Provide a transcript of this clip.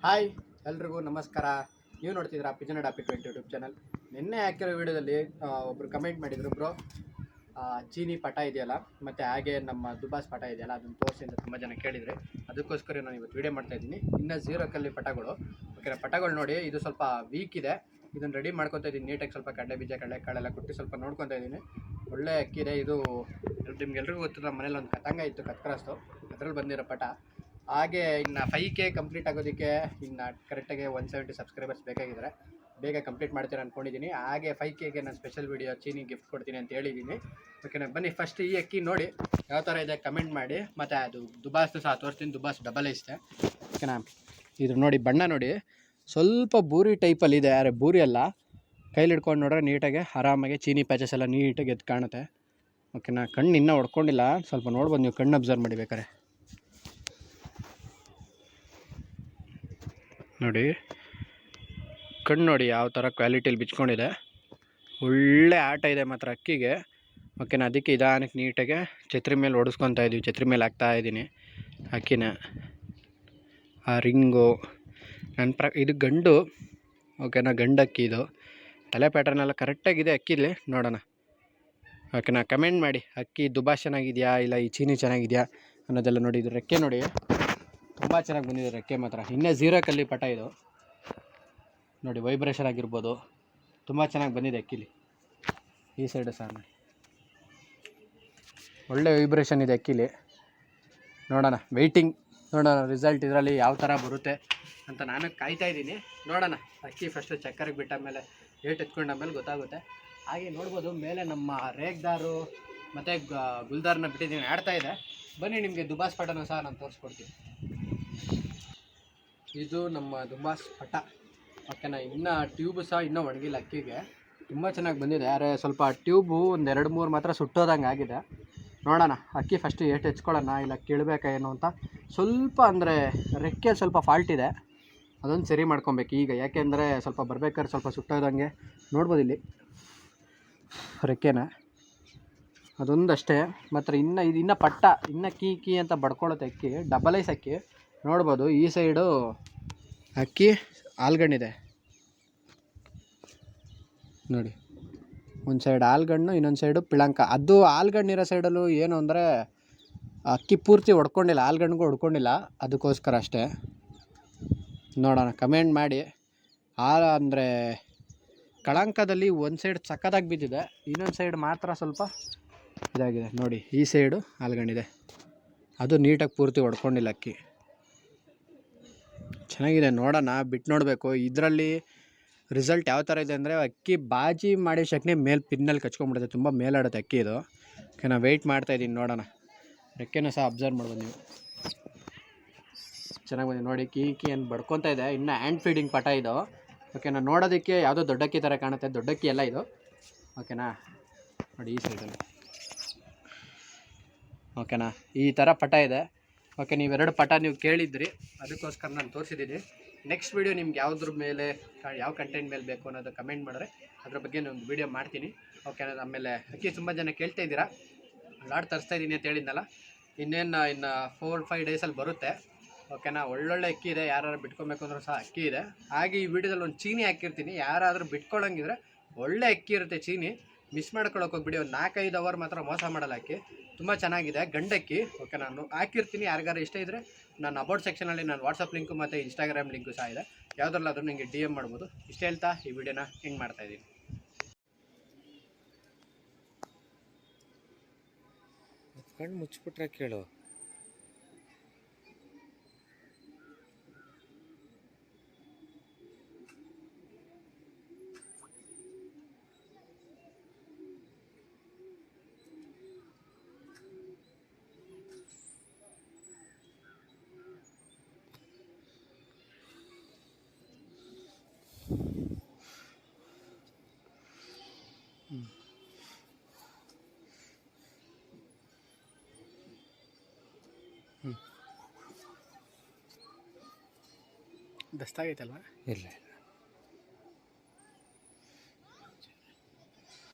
Hi ಎಲ್ರಿಗೂ ನಮಸ್ಕಾರ. ನೀವು ನೋಡ್ತಿದ್ದೀರಾ ಪಿಜನ್ ಅಡಾಪಿಟ್ ಯೂಟ್ಯೂಬ್ ಚಾನಲ್. ನಿನ್ನೆ ಹಾಕಿರೋ ವಿಡಿಯೋದಲ್ಲಿ ಒಬ್ಬರು ಕಮೆಂಟ್ ಮಾಡಿದ್ರು, ಬ್ರೋ ಚೀನಿ ಪಟ ಇದೆಯಲ್ಲ ಮತ್ತು ಹಾಗೆ ನಮ್ಮ ದುಬಾಸ್ ಪಟ ಇದೆಯಲ್ಲ ಅದನ್ನು ತೋರಿಸಿ ಅಂತ ತುಂಬ ಜನ ಕೇಳಿದರೆ, ಅದಕ್ಕೋಸ್ಕರ ನಾನು ಇವತ್ತು ವೀಡಿಯೋ ಮಾಡ್ತಾಯಿದ್ದೀನಿ. ಇನ್ನು 0 ಕಲ್ಲಿ ಪಟಗಳು ಓಕೆ. ಪಟಗಳು ನೋಡಿ, ಇದು ಸ್ವಲ್ಪ ವೀಕ್ ಇದೆ. ಇದನ್ನು ರೆಡಿ ಮಾಡ್ಕೊತಾ ಇದ್ದೀನಿ ನೀಟಾಗಿ. ಸ್ವಲ್ಪ ಕಡಲೆ ಬೀಜ ಕಡಲೆಕಾಳೆಲ್ಲ ಕೊಟ್ಟು ಸ್ವಲ್ಪ ನೋಡ್ಕೊತಾ ಇದ್ದೀನಿ. ಒಳ್ಳೆ ಅಕ್ಕಿದೆ ಇದು. ನಿಮ್ಗೆಲ್ರಿಗೂ ಗೊತ್ತು, ನಮ್ಮ ಮನೇಲಿ ಒಂದು ಕತಂಗ ಇತ್ತು, ಕತ್ಕರಸ್ತು, ಅದರಲ್ಲಿ ಬಂದಿರೋ ಪಟ. ಹಾಗೆ ಇನ್ನು 5K ಕಂಪ್ಲೀಟ್ ಆಗೋದಕ್ಕೆ ಇನ್ನು ಕರೆಕ್ಟಾಗಿ 170 ಸಬ್ಸ್ಕ್ರೈಬರ್ಸ್ ಬೇಕಾಗಿದ್ದಾರೆ. ಬೇಗ ಕಂಪ್ಲೀಟ್ ಮಾಡ್ತೀರಾ ಅಂದ್ಕೊಂಡಿದ್ದೀನಿ. ಹಾಗೆ 5Kಗೆ ನಾನು ಸ್ಪೆಷಲ್ ವೀಡಿಯೋ ಚೀನಿ ಗಿಫ್ಟ್ ಕೊಡ್ತೀನಿ ಅಂತ ಹೇಳಿದ್ದೀನಿ. ಓಕೆನಾ, ಬನ್ನಿ ಫಸ್ಟ್ ಈ ಅಕ್ಕಿ ನೋಡಿ ಯಾವ ಥರ ಇದೆ ಕಮೆಂಟ್ ಮಾಡಿ. ಮತ್ತು ಅದು ದುಬಾಸ್ದು ಸಹ ತೋರಿಸ್ತೀನಿ. ದುಬಾಸ್ ಡಬಲ್ ಐತೆ ಓಕೆನಾ. ಇದು ನೋಡಿ, ಬಣ್ಣ ನೋಡಿ, ಸ್ವಲ್ಪ ಬೂರಿ ಟೈಪಲ್ಲಿ ಇದೆ. ಯಾರೇ ಬೂರಿ ಅಲ್ಲ, ಕೈಲಿ ಹಿಡ್ಕೊಂಡು ನೋಡ್ರೆ ನೀಟಾಗಿ ಆರಾಮಾಗಿ ಚೀನಿ ಪ್ಯಾಚಸ್ ಎಲ್ಲ ನೀಟಾಗಿ ಎದ್ದು ಕಾಣುತ್ತೆ ಓಕೆನಾ. ಕಣ್ಣು ಇನ್ನೂ ಹೊಡ್ಕೊಂಡಿಲ್ಲ, ಸ್ವಲ್ಪ ನೋಡ್ಬೋದು ನೀವು, ಕಣ್ಣು ಅಬ್ಸರ್ವ್ ಮಾಡಿ ಬೇಕಾರೆ ನೋಡಿ. ಕಣ್ಣು ನೋಡಿ ಯಾವ ಥರ ಕ್ವಾಲಿಟಿಯಲ್ಲಿ ಬಿಚ್ಕೊಂಡಿದೆ. ಒಳ್ಳೆ ಆಟ ಇದೆ ಮಾತ್ರ ಅಕ್ಕಿಗೆ ಓಕೆನಾ. ಅದಕ್ಕೆ ನಿಧಾನಕ್ಕೆ ನೀಟಾಗಿ ಛತ್ರಿ ಮೇಲೆ ಹೊಡಿಸ್ಕೊತಾ ಇದ್ದೀವಿ. ಛತ್ರಿ ಮೇಲೆ ಹಾಕ್ತಾಯಿದ್ದೀನಿ ಅಕ್ಕಿನ. ಆ ರಿಂಗು ಇದು ಗಂಡು ಓಕೆನಾ, ಗಂಡಕ್ಕಿ ಇದು. ತಲೆ ಪ್ಯಾಟರ್ನೆಲ್ಲ ಕರೆಕ್ಟಾಗಿದೆ ಅಕ್ಕಿಲಿ. ನೋಡೋಣ ಓಕೆನಾ. ಕಮೆಂಟ್ ಮಾಡಿ, ಅಕ್ಕಿ ದುಬಾಸ್ ಚೆನ್ನಾಗಿದೆಯಾ ಇಲ್ಲ ಈ ಚೀನಿ ಚೆನ್ನಾಗಿದೆಯಾ ಅನ್ನೋದೆಲ್ಲ ನೋಡಿ. ಇದು ರೆಕ್ಕೆ ನೋಡಿ, ತುಂಬ ಚೆನ್ನಾಗಿ ಬಂದಿದೆ ರೆಕ್ಕೆ ಮಾತ್ರ. ಇನ್ನೇ 0 ಕಲ್ಲಿ ಪಟ ಇದು ನೋಡಿ. ವೈಬ್ರೇಷನ್ ಆಗಿರ್ಬೋದು, ತುಂಬ ಚೆನ್ನಾಗಿ ಬಂದಿದೆ ಅಕ್ಕಿಲಿ. ಈ ಸೈಡು ಸಹ ನೋಡಿ, ಒಳ್ಳೆ ವೈಬ್ರೇಷನ್ ಇದೆ ಅಕ್ಕಿಲಿ. ನೋಡೋಣ, ವೆಯ್ಟಿಂಗ್, ನೋಡೋಣ ರಿಸಲ್ಟ್ ಇದರಲ್ಲಿ ಯಾವ ಥರ ಬರುತ್ತೆ ಅಂತ ನಾನು ಕಾಯ್ತಾ ಇದ್ದೀನಿ. ನೋಡೋಣ, ಅಕ್ಕಿ ಫಸ್ಟು ಚಕ್ಕರಿಗೆ ಬಿಟ್ಟ ಮೇಲೆ ಏಟ್ ಎತ್ಕೊಂಡ ಮೇಲೆ ಗೊತ್ತಾಗುತ್ತೆ. ಹಾಗೆ ನೋಡ್ಬೋದು ಮೇಲೆ ನಮ್ಮ ರೇಗ್ದಾರು ಮತ್ತು ಗುಲ್ದಾರ್ನ ಬಿಟ್ಟಿದ್ದೀನಿ, ಆಡ್ತಾ ಇದೆ. ಬನ್ನಿ, ನಿಮಗೆ ದುಬಾಸ್ ಪಟನೂ ಸಹ ನಾನು ತೋರಿಸ್ಕೊಡ್ತೀನಿ. ಇದು ನಮ್ಮ ದುಬಾಸ್ ಪಟ ಓಕೆನಾ. ಇನ್ನು ಟ್ಯೂಬು ಸಹ ಇನ್ನೂ ಒಣಗಿಲ್ಲ ಅಕ್ಕಿಗೆ, ತುಂಬ ಚೆನ್ನಾಗಿ ಬಂದಿದೆ. ಯಾರೇ ಸ್ವಲ್ಪ ಟ್ಯೂಬು ಒಂದು 2-3 ಮಾತ್ರ ಸುಟ್ಟೋದಂಗೆ ಆಗಿದೆ. ನೋಡೋಣ, ಅಕ್ಕಿ ಫಸ್ಟು ಏಟು ಹೆಚ್ಕೊಳ್ಳೋಣ ಇಲ್ಲ ಕೀಳಬೇಕಾ ಏನು ಅಂತ. ಸ್ವಲ್ಪ ಅಂದರೆ ರೆಕ್ಕೆ ಸ್ವಲ್ಪ ಫಾಲ್ಟ್ ಇದೆ, ಅದೊಂದು ಸರಿ ಮಾಡ್ಕೊಬೇಕು ಈಗ. ಯಾಕೆಂದರೆ ಸ್ವಲ್ಪ ಬರ್ಬೇಕಾದ್ರೆ ಸ್ವಲ್ಪ ಸುಟ್ಟೋದಂಗೆ ನೋಡ್ಬೋದು ಇಲ್ಲಿ ರೆಕ್ಕೆನ, ಅದೊಂದು ಅಷ್ಟೇ. ಮಾತ್ರ ಇನ್ನೂ ಪಟ್ಟ ಇನ್ನೂ ಕೀ ಅಂತ ಬಡ್ಕೊಳ್ಳುತ್ತೆ ಅಕ್ಕಿ. ಡಬಲ್ ಐಸ್ ಅಕ್ಕಿ ನೋಡ್ಬೋದು. ಈ ಸೈಡು ಅಕ್ಕಿ ಆಲ್ಗಣ್ಣಿದೆ ನೋಡಿ, ಒಂದು ಸೈಡ್ ಆಲ್ಗಣ್ಣು, ಇನ್ನೊಂದು ಸೈಡು ಪಿಳಂಕ. ಅದು ಆಲ್ಗಣ್ಣಿರೋ ಸೈಡಲ್ಲೂ ಏನು ಅಂದರೆ ಅಕ್ಕಿ ಪೂರ್ತಿ ಹೊಡ್ಕೊಂಡಿಲ್ಲ, ಆಲ್ಗಣ್ಣಿಗೂ ಹೊಡ್ಕೊಂಡಿಲ್ಲ, ಅದಕ್ಕೋಸ್ಕರ ಅಷ್ಟೇ. ನೋಡೋಣ, ಕಮೆಂಟ್ ಮಾಡಿ. ಅಂದರೆ ಕಳಂಕದಲ್ಲಿ ಒಂದು ಸೈಡ್ ಸಕ್ಕದಾಗಿ ಬಿದ್ದಿದೆ, ಇನ್ನೊಂದು ಸೈಡ್ ಮಾತ್ರ ಸ್ವಲ್ಪ ಇದಾಗಿದೆ ನೋಡಿ. ಈ ಸೈಡು ಆಲ್ಗಣ್ಣಿದೆ, ಅದು ನೀಟಾಗಿ ಪೂರ್ತಿ ಹೊಡ್ಕೊಂಡಿಲ್ಲ ಅಕ್ಕಿ. ಚೆನ್ನಾಗಿದೆ. ನೋಡೋಣ, ಬಿಟ್ಟು ನೋಡಬೇಕು ಇದರಲ್ಲಿ ರಿಸಲ್ಟ್ ಯಾವ ಥರ ಇದೆ ಅಂದರೆ. ಅಕ್ಕಿ ಬಾಜಿ ಮಾಡಿ ಶಕ್ನೆ ಮೇಲೆ ಪಿನ್ನಲ್ಲಿ ಕಚ್ಕೊಂಡ್ಬಿಡುತ್ತೆ, ತುಂಬ ಮೇಲಾಡುತ್ತೆ ಅಕ್ಕಿ ಇದು ಓಕೆ. ನಾನು ವೆಯ್ಟ್ ಮಾಡ್ತಾಯಿದ್ದೀನಿ, ನೋಡೋಣ. ರೆಕ್ಕೆನೂ ಸಹ ಅಬ್ಸರ್ವ್ ಮಾಡ್ಬೋದು ನೀವು, ಚೆನ್ನಾಗಿ ಬಂದಿದೆ ನೋಡಿ. ಕೀ ಏನು ಬಡ್ಕೊತಾ ಇದೆ. ಇನ್ನು ಹ್ಯಾಂಡ್ ಫೀಡಿಂಗ್ ಪಟ ಇದು ಓಕೆನಾ. ನೋಡೋದಕ್ಕೆ ಯಾವುದೋ ದೊಡ್ಡಕ್ಕಿ ಥರ ಕಾಣುತ್ತೆ, ದೊಡ್ಡಕ್ಕಿ ಎಲ್ಲ ಇದು ಓಕೆನಾ. ನೋಡಿ ಈ ಸೈಡಲ್ಲಿ ಓಕೆನಾ, ಈ ಥರ ಪಟ ಇದೆ ಓಕೆ. ನೀವೆರಡು ಪಟ ನೀವು ಕೇಳಿದ್ರಿ, ಅದಕ್ಕೋಸ್ಕರ ನಾನು ತೋರಿಸಿದ್ದೀನಿ. ನೆಕ್ಸ್ಟ್ ವೀಡಿಯೋ ನಿಮ್ಗೆ ಯಾವುದ್ರ ಮೇಲೆ, ಯಾವ ಕಂಟೆಂಟ್ ಮೇಲೆ ಬೇಕು ಅನ್ನೋದು ಕಮೆಂಟ್ ಮಾಡಿದ್ರೆ ಅದ್ರ ಬಗ್ಗೆ ನಾನು ಒಂದು ವೀಡಿಯೋ ಮಾಡ್ತೀನಿ ಓಕೆ. ಆಮೇಲೆ ಅಕ್ಕಿ ತುಂಬ ಜನ ಕೇಳ್ತಾ ಇದ್ದೀರಾ, ಲಾಡ್ ತರಿಸ್ತಾ ಇದ್ದೀನಿ ಅಂತ ಹೇಳಿದ್ನಲ್ಲ, ಇನ್ನು 4-5 ಡೇಸಲ್ಲಿ ಬರುತ್ತೆ ಓಕೆನಾ. ಒಳ್ಳೊಳ್ಳೆ ಅಕ್ಕಿ ಇದೆ, ಯಾರು ಬಿಟ್ಕೊಬೇಕು ಅಂದ್ರೂ ಸಹ ಅಕ್ಕಿ ಇದೆ. ಹಾಗೆ ಈ ವಿಡಿಯೋದಲ್ಲಿ ಒಂದು ಚೀನಿ ಹಾಕಿರ್ತೀನಿ, ಯಾರಾದರೂ ಬಿಟ್ಕೊಳ್ಳೋಂಗಿದ್ರೆ ಒಳ್ಳೆ ಅಕ್ಕಿ ಇರುತ್ತೆ ಚೀನಿ, ಮಿಸ್ ಮಾಡ್ಕೊಳ್ಳೋಕೆ ಹೋಗ್ಬಿಡಿ. ಒಂದು 4-5 ಅವರ್ ಮಾತ್ರ ಮೋಸ ಮಾಡಲ್ಲ ಅಕ್ಕಿ, ತುಂಬ ಚೆನ್ನಾಗಿದೆ ಗಂಡಕ್ಕಿ ಓಕೆ. ನಾನು ಹಾಕಿರ್ತೀನಿ, ಯಾರಿಗಾರು ಇಷ್ಟ ಇದ್ದರೆ ನಾನು ಅಬೌಟ್ ಸೆಕ್ಷನಲ್ಲಿ ನಾನು ವಾಟ್ಸಪ್ ಲಿಂಕು ಮತ್ತು ಇನ್ಸ್ಟಾಗ್ರಾಮ್ ಲಿಂಕು ಸಹ ಇದೆ, ಯಾವುದ್ರಲ್ಲಾದರೂ ನನಗೆ DM ಮಾಡ್ಬೋದು. ಇಷ್ಟ ಹೇಳ್ತಾ ಈ ವಿಡಿಯೋನ ಹೆಂಗೆ ಮಾಡ್ತಾಯಿದ್ದೀನಿ. ಕಣ್ಣು ಮುಚ್ಚಿಬಿಟ್ರೆ ಕೇಳು. ದಸ್ತಾಗೈತಲ್ವ? ಇಲ್ಲ